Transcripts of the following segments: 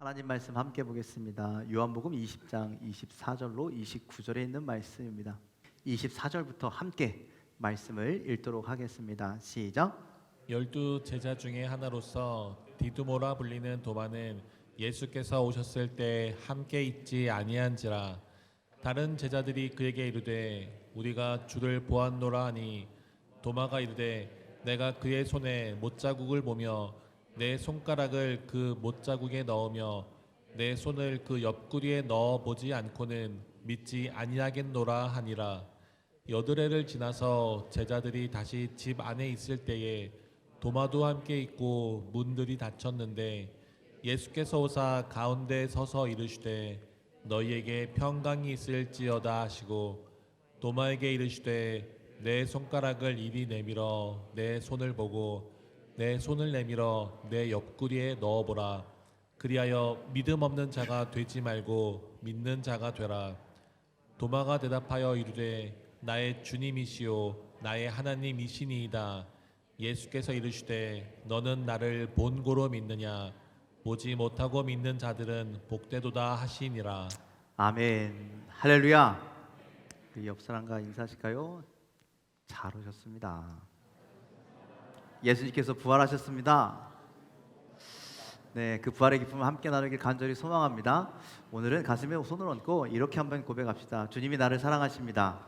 하나님 말씀 함께 보겠습니다. 요한복음 20장 24절로 29절에 있는 말씀입니다. 24절부터 함께 말씀을 읽도록 하겠습니다. 시작. 12 제자 중에 하나로서 디두모라 불리는 도마는 예수께서 오셨을 때 함께 있지 아니한지라. 다른 제자들이 그에게 이르되 우리가 주를 보았노라 하니 도마가 이르되 내가 그의 손에 못자국을 보며 내 손가락을 그 못자국에 넣으며 내 손을 그 옆구리에 넣어보지 않고는 믿지 아니하겠노라 하니라. 여드레를 지나서 제자들이 다시 집 안에 있을 때에 도마도 함께 있고 문들이 닫혔는데 예수께서 오사 가운데 서서 이르시되 너희에게 평강이 있을지어다 하시고 도마에게 이르시되 내 손가락을 이리 내밀어 내 손을 보고 내 손을 내밀어 내 옆구리에 넣어보라. 그리하여 믿음 없는 자가 되지 말고 믿는 자가 되라. 도마가 대답하여 이르되 나의 주님이시오 나의 하나님이시니이다. 예수께서 이르시되 너는 나를 본고로 믿느냐? 보지 못하고 믿는 자들은 복되도다 하시니라. 아멘. 할렐루야. 그 옆 사람과 인사하실까요? 잘 오셨습니다. 예수님께서 부활하셨습니다. 네, 그 부활의 기쁨을 함께 나누길 간절히 소망합니다. 오늘은 가슴에 손을 얹고 이렇게 한번 고백합시다. 주님이 나를 사랑하십니다.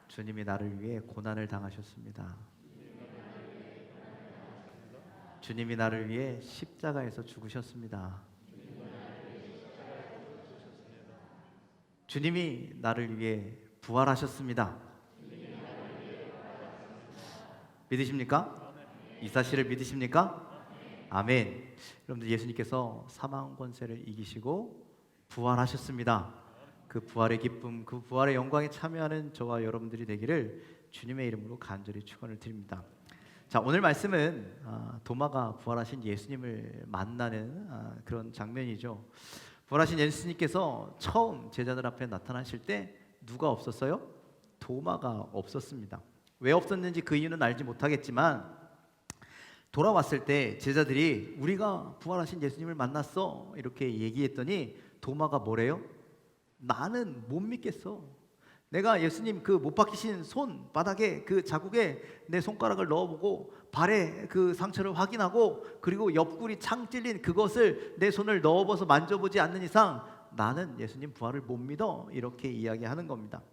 주님이 나를 위해 고난을 당하셨습니다. 주님이 나를 위해 십자가에서 죽으셨습니다. 주님이 나를 위해 부활하셨습니다. 믿으십니까? 이 사실을 믿으십니까? 아멘. 여러분들, 예수님께서 사망 권세를 이기시고 부활하셨습니다. 그 부활의 기쁨, 그 부활의 영광에 참여하는 저와 여러분들이 되기를 주님의 이름으로 간절히 축원을 드립니다. 자, 오늘 말씀은 도마가 부활하신 예수님을 만나는 그런 장면이죠. 부활하신 예수님께서 처음 제자들 앞에 나타나실 때 누가 없었어요? 도마가 없었습니다. 왜 없었는지 그 이유는 알지 못하겠지만 돌아왔을 때 제자들이 우리가 부활하신 예수님을 만났어 이렇게 얘기했더니 도마가 뭐래요? 나는 못 믿겠어. 내가 예수님 그 못 박히신 손바닥에 그 자국에 내 손가락을 넣어보고 발에 그 상처를 확인하고 그리고 옆구리 창 찔린 그것을 내 손을 넣어봐서 만져보지 않는 이상 나는 예수님 부활을 못 믿어 이렇게 이야기하는 겁니다.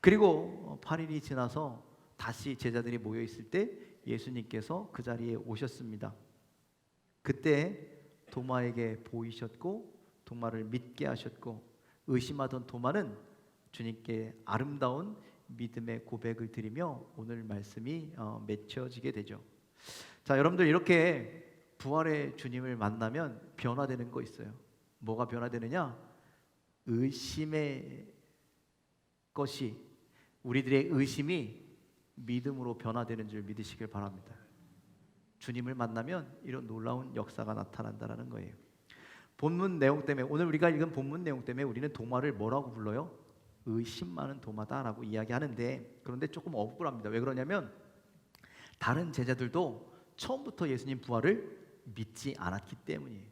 그리고 8일이 지나서 다시 제자들이 모여 있을 때 예수님께서 그 자리에 오셨습니다. 그때 도마에게 보이셨고 도마를 믿게 하셨고 의심하던 도마는 주님께 아름다운 믿음의 고백을 드리며 오늘 말씀이 맺혀지게 되죠. 자, 여러분들, 이렇게 부활의 주님을 만나면 변화되는 거 있어요. 뭐가 변화되느냐? 의심의 것이 우리들의 의심이 믿음으로 변화되는 줄 믿으시길 바랍니다. 주님을 만나면 이런 놀라운 역사가 나타난다는 거예요. 본문 내용 때문에, 오늘 우리가 읽은 본문 내용 때문에 우리는 도마를 뭐라고 불러요? 의심 많은 도마다라고 이야기하는데, 그런데 조금 억울합니다. 왜 그러냐면 다른 제자들도 처음부터 예수님 부활을 믿지 않았기 때문이에요.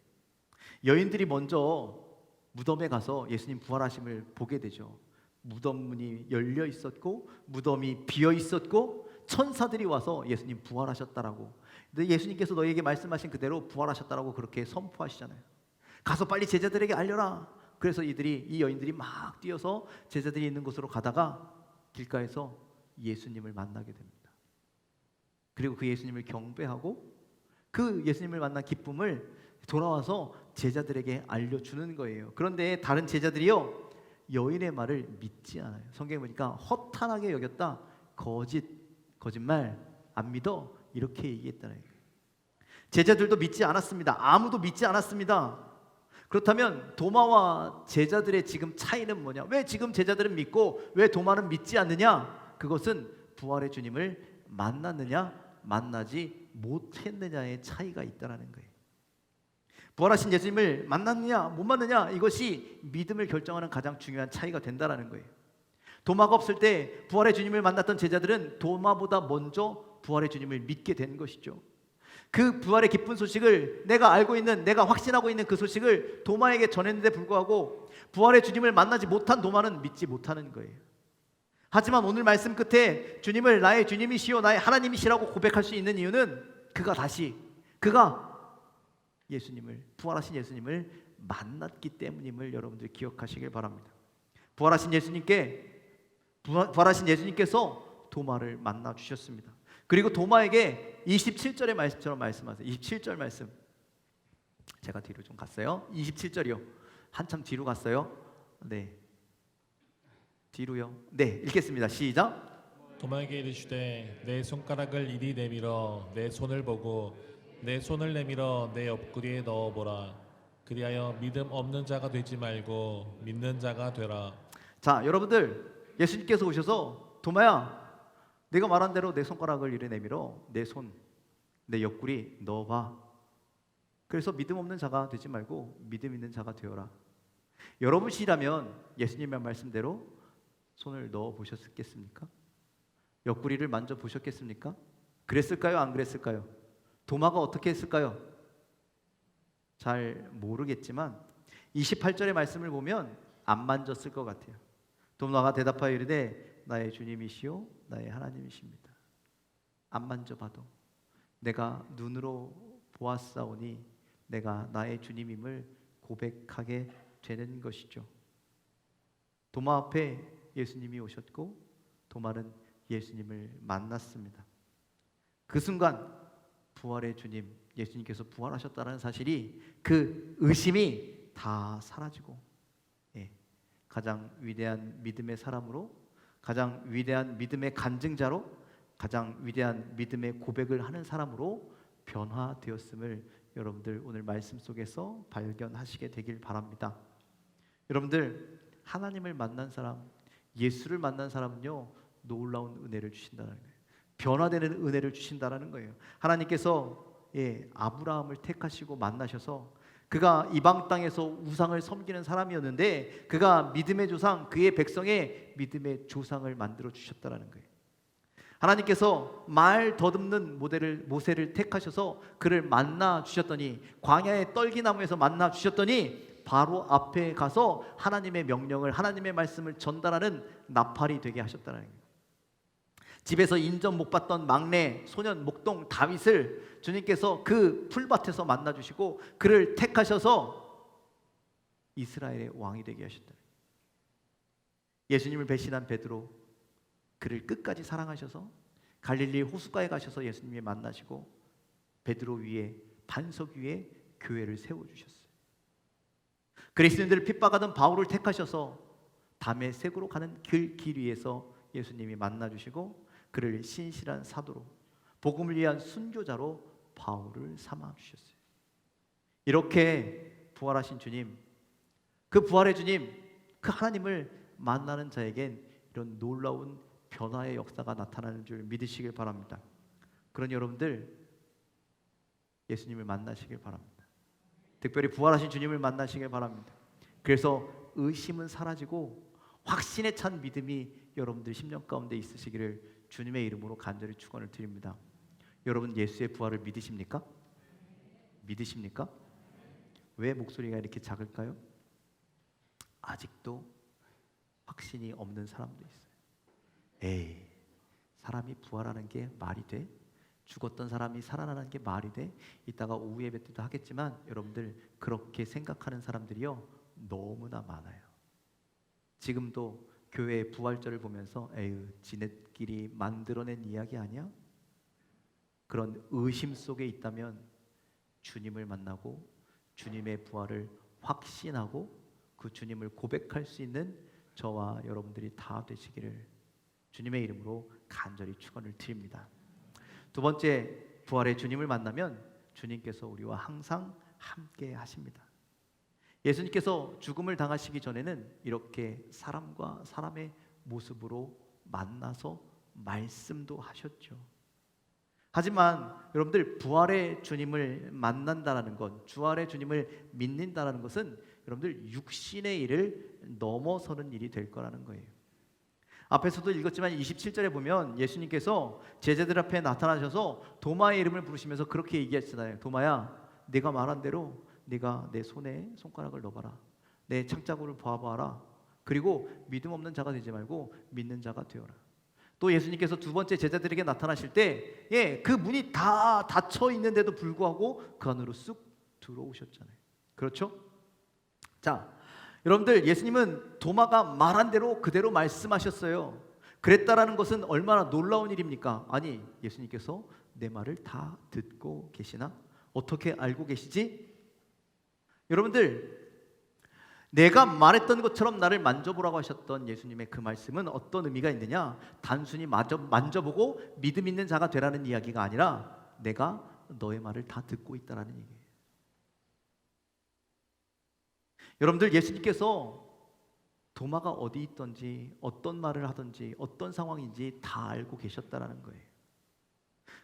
여인들이 먼저 무덤에 가서 예수님 부활하심을 보게 되죠. 무덤 문이 열려 있었고 무덤이 비어 있었고 천사들이 와서 예수님 부활하셨다라고. 근데 예수님께서 너희에게 말씀하신 그대로 부활하셨다라고 그렇게 선포하시잖아요. 가서 빨리 제자들에게 알려라. 그래서 이 여인들이 막 뛰어서 제자들이 있는 곳으로 가다가 길가에서 예수님을 만나게 됩니다. 그리고 그 예수님을 경배하고 그 예수님을 만난 기쁨을 돌아와서 제자들에게 알려주는 거예요. 그런데 다른 제자들이요, 여인의 말을 믿지 않아요. 성경에 보니까 허탄하게 여겼다. 거짓말, 안 믿어, 이렇게 얘기했다는 거예요. 제자들도 믿지 않았습니다. 아무도 믿지 않았습니다. 그렇다면 도마와 제자들의 지금 차이는 뭐냐? 왜 지금 제자들은 믿고 왜 도마는 믿지 않느냐? 그것은 부활의 주님을 만났느냐 만나지 못했느냐의 차이가 있다는 거예요. 부활하신 예수님을 만났느냐 못 만났느냐, 이것이 믿음을 결정하는 가장 중요한 차이가 된다는 거예요. 도마가 없을 때 부활의 주님을 만났던 제자들은 도마보다 먼저 부활의 주님을 믿게 된 것이죠. 그 부활의 기쁜 소식을 내가 알고 있는, 내가 확신하고 있는 그 소식을 도마에게 전했는데 불구하고 부활의 주님을 만나지 못한 도마는 믿지 못하는 거예요. 하지만 오늘 말씀 끝에 주님을 나의 주님이시요 나의 하나님이시라고 고백할 수 있는 이유는 그가 예수님을, 부활하신 예수님을 만났기 때문임을 여러분들 기억하시길 바랍니다. 부활하신 예수님께서 도마를 만나 주셨습니다. 그리고 도마에게 27절의 말씀처럼 말씀하세요. 27절 말씀. 제가 뒤로 좀 갔어요. 27절이요. 한참 뒤로 갔어요. 네. 뒤로요. 네, 읽겠습니다. 시작. 도마에게 이르시되 내 손가락을 이리 내밀어 내 손을 보고 내 손을 내밀어 내 옆구리에 넣어보라. 그리하여 믿음 없는 자가 되지 말고 믿는 자가 되라. 자, 여러분들, 예수님께서 오셔서 도마야, 내가 말한 대로 내 손가락을 이리 내밀어 내 손, 내 옆구리 넣어봐. 그래서 믿음 없는 자가 되지 말고 믿음 있는 자가 되어라. 여러분이라면 예수님의 말씀대로 손을 넣어 보셨겠습니까? 옆구리를 만져 보셨겠습니까? 그랬을까요? 안 그랬을까요? 도마가 어떻게 했을까요? 잘 모르겠지만 28절의 말씀을 보면 안 만졌을 것 같아요. 도마가 대답하여 이르되 나의 주님이시요 나의 하나님이십니다. 안 만져봐도 내가 눈으로 보았사오니 내가 나의 주님임을 고백하게 되는 것이죠. 도마 앞에 예수님이 오셨고 도마는 예수님을 만났습니다. 그 순간 부활의 주님, 예수님께서 부활하셨다는 사실이, 그 의심이 다 사라지고, 가장 위대한 믿음의 사람으로, 가장 위대한 믿음의 간증자로, 가장 위대한 믿음의 고백을 하는 사람으로 변화되었음을 여러분들 오늘 말씀 속에서 발견하시게 되길 바랍니다. 여러분들, 하나님을 만난 사람, 예수를 만난 사람은요, 놀라운 은혜를 주신다는 거예요. 변화되는 은혜를 주신다는 거예요. 하나님께서 아브라함을 택하시고 만나셔서 그가 이방 땅에서 우상을 섬기는 사람이었는데 그가 믿음의 조상, 그의 백성의 믿음의 조상을 만들어 주셨다는 거예요. 하나님께서 말 더듬는 모세를 택하셔서 그를 만나 주셨더니, 광야의 떨기나무에서 만나 주셨더니 바로 앞에 가서 하나님의 명령을, 하나님의 말씀을 전달하는 나팔이 되게 하셨다는 거예요. 집에서 인정 못 받던 막내 소년 목동 다윗을 주님께서 그 풀밭에서 만나 주시고 그를 택하셔서 이스라엘의 왕이 되게 하셨다. 예수님을 배신한 베드로, 그를 끝까지 사랑하셔서 갈릴리 호숫가에 가셔서 예수님이 만나시고 베드로 위에, 반석 위에 교회를 세워 주셨어요. 그리스도인들을 핍박하던 바울을 택하셔서 다메섹으로 가는 길 위에서 예수님이 만나 주시고 그를 신실한 사도로, 복음을 위한 순교자로 바울을 삼아 주셨어요. 이렇게 부활하신 주님, 그 부활의 주님, 그 하나님을 만나는 자에겐 이런 놀라운 변화의 역사가 나타나는 줄 믿으시길 바랍니다. 그러니 여러분들, 예수님을 만나시길 바랍니다. 특별히 부활하신 주님을 만나시길 바랍니다. 그래서 의심은 사라지고 확신에 찬 믿음이 여러분들 심령 가운데 있으시기를 주님의 이름으로 간절히 축원을 드립니다. 여러분, 예수의 부활을 믿으십니까? 믿으십니까? 왜 목소리가 이렇게 작을까요? 아직도 확신이 없는 사람도 있어요. 에이, 사람이 부활하는 게 말이 돼? 죽었던 사람이 살아나는 게 말이 돼? 이따가 오후 예배 때도 하겠지만 여러분들, 그렇게 생각하는 사람들이요 너무나 많아요. 지금도 교회의 부활절을 보면서 에휴, 지네끼리 만들어낸 이야기 아니야? 그런 의심 속에 있다면 주님을 만나고 주님의 부활을 확신하고 그 주님을 고백할 수 있는 저와 여러분들이 다 되시기를 주님의 이름으로 간절히 축원을 드립니다. 두 번째, 부활의 주님을 만나면 주님께서 우리와 항상 함께 하십니다. 예수님께서 죽음을 당하시기 전에는 이렇게 사람과 사람의 모습으로 만나서 말씀도 하셨죠. 하지만 여러분들, 부활의 주님을 만난다라는 것, 부활의 주님을 믿는다라는 것은 여러분들 육신의 일을 넘어서는 일이 될 거라는 거예요. 앞에서도 읽었지만 27절에 보면 예수님께서 제자들 앞에 나타나셔서 도마의 이름을 부르시면서 그렇게 얘기하시잖아요. 도마야, 내가 말한 대로 네가 내 손에 손가락을 넣어봐라. 내 창자국을 보아봐라. 그리고 믿음 없는 자가 되지 말고 믿는 자가 되어라. 또 예수님께서 두 번째 제자들에게 나타나실 때, 그 문이 다 닫혀 있는데도 불구하고 그 안으로 쑥 들어오셨잖아요. 그렇죠? 자, 여러분들, 예수님은 도마가 말한 대로 그대로 말씀하셨어요. 그랬다라는 것은 얼마나 놀라운 일입니까? 아니, 예수님께서 내 말을 다 듣고 계시나? 어떻게 알고 계시지? 여러분들, 내가 말했던 것처럼 나를 만져보라고 하셨던 예수님의 그 말씀은 어떤 의미가 있느냐? 단순히 만져보고 믿음 있는 자가 되라는 이야기가 아니라 내가 너의 말을 다 듣고 있다라는 얘기예요. 여러분들, 예수님께서 도마가 어디 있든지 어떤 말을 하든지 어떤 상황인지 다 알고 계셨다라는 거예요.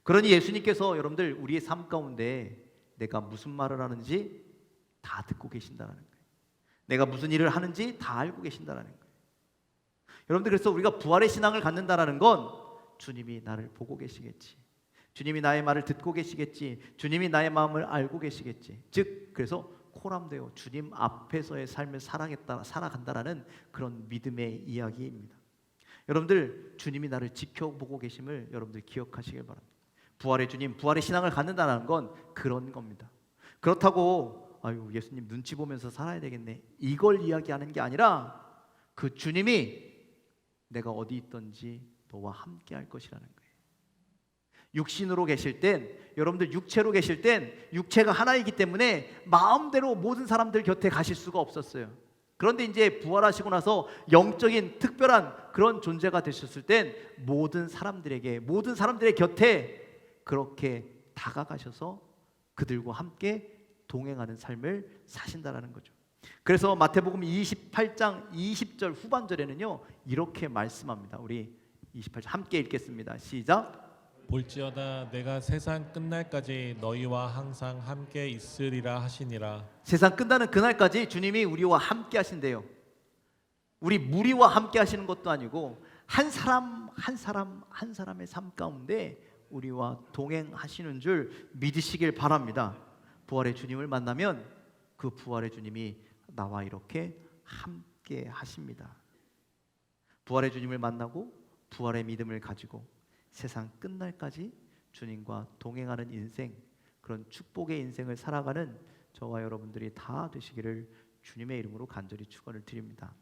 그러니 예수님께서 여러분들 우리의 삶 가운데 내가 무슨 말을 하는지 다 듣고 계신다라는 거예요. 내가 무슨 일을 하는지 다 알고 계신다라는 거예요. 여러분들, 그래서 우리가 부활의 신앙을 갖는다라는 건 주님이 나를 보고 계시겠지, 주님이 나의 말을 듣고 계시겠지, 주님이 나의 마음을 알고 계시겠지. 즉, 그래서 코람되어 주님 앞에서의 삶을 살아간다라는 그런 믿음의 이야기입니다. 여러분들, 주님이 나를 지켜보고 계심을 여러분들 기억하시길 바랍니다. 부활의 주님, 부활의 신앙을 갖는다는 건 그런 겁니다. 그렇다고 아유, 예수님 눈치 보면서 살아야 되겠네, 이걸 이야기하는 게 아니라 그 주님이 내가 어디 있든지 너와 함께 할 것이라는 거예요. 육신으로 계실 땐, 여러분들 육체로 계실 땐 육체가 하나이기 때문에 마음대로 모든 사람들 곁에 가실 수가 없었어요. 그런데 이제 부활하시고 나서 영적인 특별한 그런 존재가 되셨을 땐 모든 사람들의 곁에 그렇게 다가가셔서 그들과 함께 동행하는 삶을 사신다라는 거죠. 그래서 마태복음 28장 20절 후반절에는요 이렇게 말씀합니다. 우리 28절 함께 읽겠습니다. 시작. 볼지어다 내가 세상 끝날까지 너희와 항상 함께 있으리라 하시니라. 세상 끝나는 그날까지 주님이 우리와 함께 하신대요. 우리 무리와 함께 하시는 것도 아니고 한 사람의 삶 가운데 우리와 동행하시는 줄 믿으시길 바랍니다. 부활의 주님을 만나면 그 부활의 주님이 나와 이렇게 함께 하십니다. 부활의 주님을 만나고 부활의 믿음을 가지고 세상 끝날까지 주님과 동행하는 인생, 그런 축복의 인생을 살아가는 저와 여러분들이 다 되시기를 주님의 이름으로 간절히 축원을 드립니다.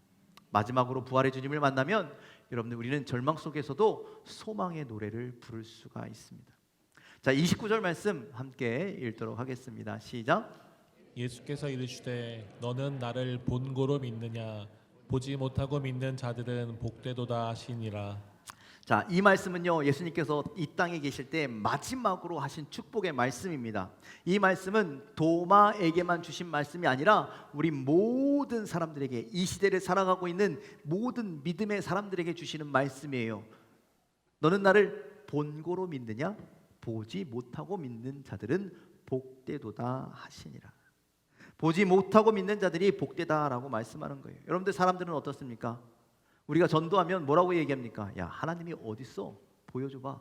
마지막으로 부활의 주님을 만나면 여러분들 우리는 절망 속에서도 소망의 노래를 부를 수가 있습니다. 자, 29절 말씀 함께 읽도록 하겠습니다. 시작. 예수께서 이르시되 너는 나를 본고로 믿느냐? 보지 못하고 믿는 자들은 복되도다 하시니라. 자, 이 말씀은요 예수님께서 이 땅에 계실 때 마지막으로 하신 축복의 말씀입니다. 이 말씀은 도마에게만 주신 말씀이 아니라 우리 모든 사람들에게, 이 시대를 살아가고 있는 모든 믿음의 사람들에게 주시는 말씀이에요. 너는 나를 본고로 믿느냐? 보지 못하고 믿는 자들은 복되도다 하시니라. 보지 못하고 믿는 자들이 복되다라고 말씀하는 거예요. 여러분들, 사람들은 어떻습니까? 우리가 전도하면 뭐라고 얘기합니까? 야, 하나님이 어딨어? 보여줘봐.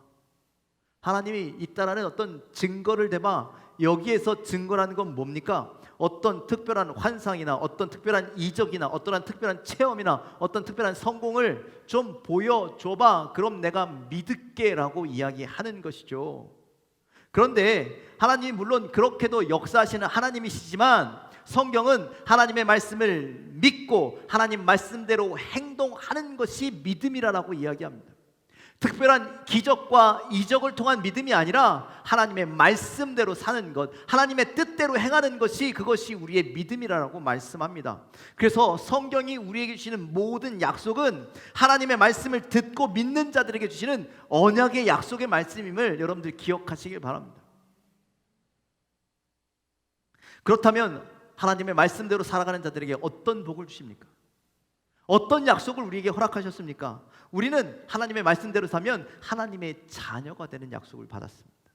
하나님이 있다라는 어떤 증거를 대봐. 여기에서 증거라는 건 뭡니까? 어떤 특별한 환상이나 어떤 특별한 이적이나 어떤 특별한 체험이나 어떤 특별한 성공을 좀 보여줘봐. 그럼 내가 믿을게 라고 이야기하는 것이죠. 그런데 하나님이 물론 그렇게도 역사하시는 하나님이시지만 성경은 하나님의 말씀을 믿고 하나님 말씀대로 행동하는 것이 믿음이라고 이야기합니다. 특별한 기적과 이적을 통한 믿음이 아니라 하나님의 말씀대로 사는 것, 하나님의 뜻대로 행하는 것이, 그것이 우리의 믿음이라고 말씀합니다. 그래서 성경이 우리에게 주시는 모든 약속은 하나님의 말씀을 듣고 믿는 자들에게 주시는 언약의 약속의 말씀임을 여러분들 기억하시길 바랍니다. 그렇다면 하나님의 말씀대로 살아가는 자들에게 어떤 복을 주십니까? 어떤 약속을 우리에게 허락하셨습니까? 우리는 하나님의 말씀대로 사면 하나님의 자녀가 되는 약속을 받았습니다.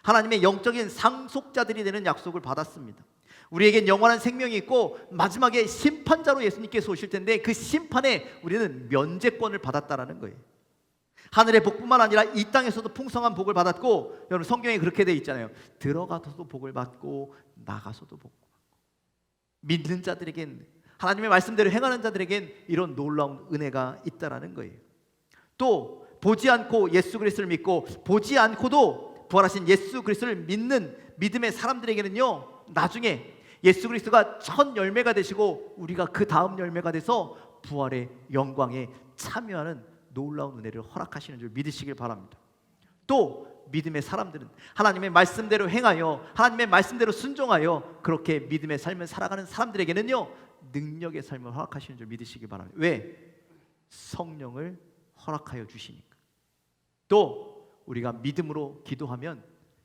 하나님의 영적인 상속자들이 되는 약속을 받았습니다. 우리에겐 영원한 생명이 있고 마지막에 심판자로 예수님께서 오실 텐데 그 심판에 우리는 면제권을 받았다라는 거예요. 하늘의 복뿐만 아니라 이 땅에서도 풍성한 복을 받았고, 여러분 성경에 그렇게 돼 있잖아요. 들어가서도 복을 받고 나가서도 복을 받고. 믿는 자들에겐, 하나님의 말씀대로 행하는 자들에겐 이런 놀라운 은혜가 있다라는 거예요. 또 보지 않고 예수 그리스도를 믿고 보지 않고도 부활하신 예수 그리스도를 믿는 믿음의 사람들에게는요, 나중에 예수 그리스도가 첫 열매가 되시고 우리가 그 다음 열매가 돼서 부활의 영광에 참여하는 놀라운 은혜를 허락하시는 줄 믿으시길 바랍니다. 또 믿음의 사람들은 하나님의 말씀대로 행하여 하나님의 말씀대로 순종하여 그렇게 믿음의 삶을 살아가는 사람들에게는요, 능력의 삶을 허락하시는 줄 믿으시길 바랍니다. 왜? 성령을 허락하여 주시니까. 또 우리가 믿음으로 기도하면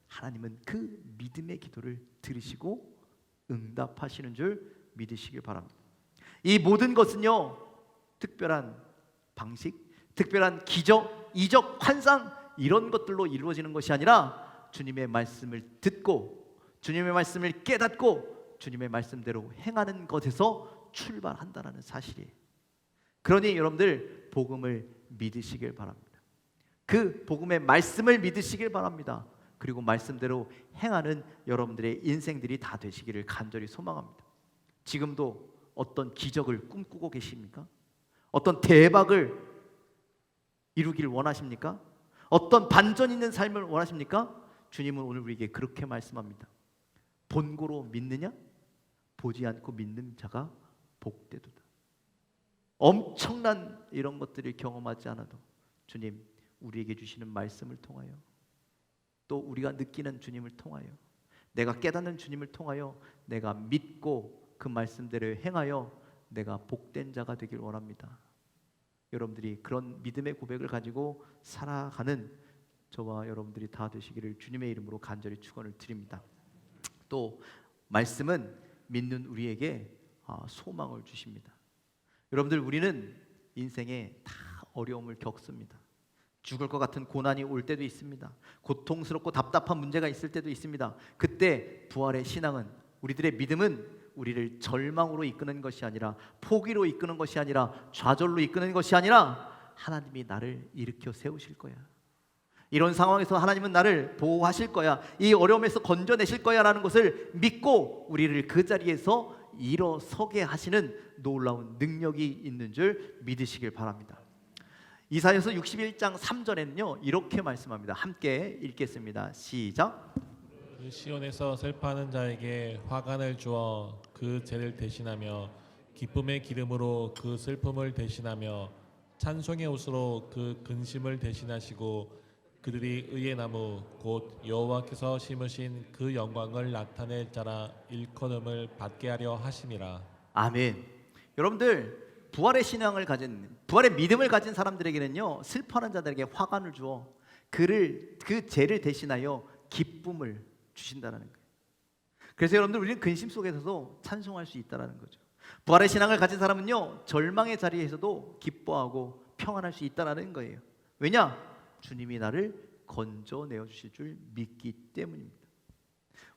하나님은 그 믿음의 기도를 들으시고 응답하시는 줄 믿으시길 바랍니다. 이 모든 것은요, 특별한 방식, 특별한 기적, 이적, 환상 이런 것들로 이루어지는 것이 아니라 주님의 말씀을 듣고 주님의 말씀을 깨닫고 주님의 말씀대로 행하는 것에서 출발한다는 사실이에요. 그러니 여러분들 복음을 믿으시길 바랍니다. 그 복음의 말씀을 믿으시길 바랍니다. 그리고 말씀대로 행하는 여러분들의 인생들이 다 되시기를 간절히 소망합니다. 지금도 어떤 기적을 꿈꾸고 계십니까? 어떤 대박을 이루길 원하십니까? 어떤 반전 있는 삶을 원하십니까? 주님은 오늘 우리에게 그렇게 말씀합니다. 본고로 믿느냐? 보지 않고 믿는 자가 복되도다. 엄청난 이런 것들을 경험하지 않아도 주님 우리에게 주시는 말씀을 통하여, 또 우리가 느끼는 주님을 통하여, 내가 깨닫는 주님을 통하여 내가 믿고 그 말씀대로 행하여 내가 복된 자가 되길 원합니다. 여러분들이 그런 믿음의 고백을 가지고 살아가는 저와 여러분들이 다 되시기를 주님의 이름으로 간절히 축원을 드립니다. 또 말씀은 믿는 우리에게 소망을 주십니다. 여러분들, 우리는 인생에 다 어려움을 겪습니다. 죽을 것 같은 고난이 올 때도 있습니다. 고통스럽고 답답한 문제가 있을 때도 있습니다. 그때 부활의 신앙은, 우리들의 믿음은 우리를 절망으로 이끄는 것이 아니라, 포기로 이끄는 것이 아니라, 좌절로 이끄는 것이 아니라 하나님이 나를 일으켜 세우실 거야. 이런 상황에서 하나님은 나를 보호하실 거야. 이 어려움에서 건져내실 거야 라는 것을 믿고 우리를 그 자리에서 일어서게 하시는 놀라운 능력이 있는 줄 믿으시길 바랍니다. 이사야서 61장 3절에는요 이렇게 말씀합니다. 함께 읽겠습니다. 시작. 그 시온에서 슬퍼하는 자에게 화관을 주어 그 죄를 대신하며 기쁨의 기름으로 그 슬픔을 대신하며 찬송의 옷으로 그 근심을 대신하시고 그들이 의의 나무 곧 여호와께서 심으신 그 영광을 나타낼 자라 일컬음을 받게 하려 하심이라. 아멘. 여러분들, 부활의 신앙을 가진, 부활의 믿음을 가진 사람들에게는요 슬퍼하는 자들에게 화관을 주어 그 죄를 대신하여 기쁨을 주신다는 거예요. 그래서 여러분들, 우리는 근심 속에서도 찬송할 수 있다는 거죠. 부활의 신앙을 가진 사람은요 절망의 자리에서도 기뻐하고 평안할 수 있다는 거예요. 왜냐? 주님이 나를 건져내어 주실 줄 믿기 때문입니다.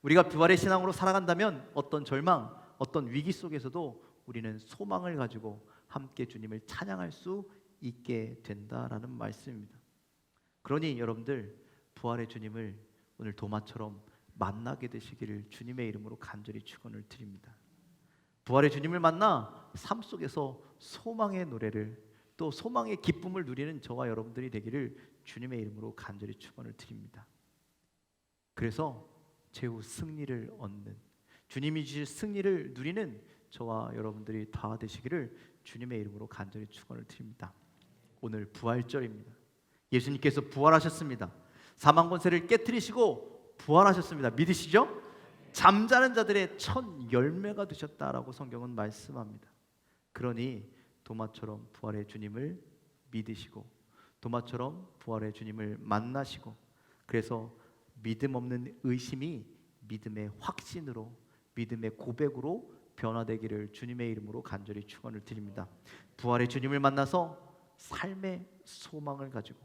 우리가 부활의 신앙으로 살아간다면 어떤 절망, 어떤 위기 속에서도 우리는 소망을 가지고 함께 주님을 찬양할 수 있게 된다라는 말씀입니다. 그러니 여러분들, 부활의 주님을 오늘 도마처럼 만나게 되시기를 주님의 이름으로 간절히 축원을 드립니다. 부활의 주님을 만나 삶 속에서 소망의 노래를, 또 소망의 기쁨을 누리는 저와 여러분들이 되기를 주님의 이름으로 간절히 축원을 드립니다. 그래서 최후 승리를 얻는, 주님이 주실 승리를 누리는 저와 여러분들이 다 되시기를 주님의 이름으로 간절히 축원을 드립니다. 오늘 부활절입니다. 예수님께서 부활하셨습니다. 사망 권세를 깨뜨리시고 부활하셨습니다. 믿으시죠? 잠자는 자들의 첫 열매가 되셨다라고 성경은 말씀합니다. 그러니 도마처럼 부활의 주님을 믿으시고 도마처럼 부활의 주님을 만나시고, 그래서 믿음 없는 의심이 믿음의 확신으로, 믿음의 고백으로 변화되기를 주님의 이름으로 간절히 축원을 드립니다. 부활의 주님을 만나서 삶의 소망을 가지고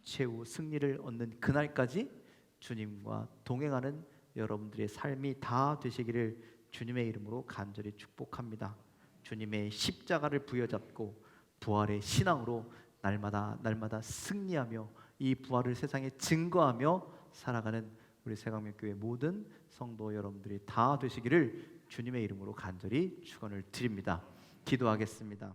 최후 승리를 얻는 그날까지 주님과 동행하는 여러분들의 삶이 다 되시기를 주님의 이름으로 간절히 축복합니다. 주님의 십자가를 부여잡고 부활의 신앙으로 날마다 승리하며 이 부활을 세상에 증거하며 살아가는 우리 새강명교회 모든 성도 여러분들이 다 되시기를 주님의 이름으로 간절히 축원을 드립니다. 기도하겠습니다.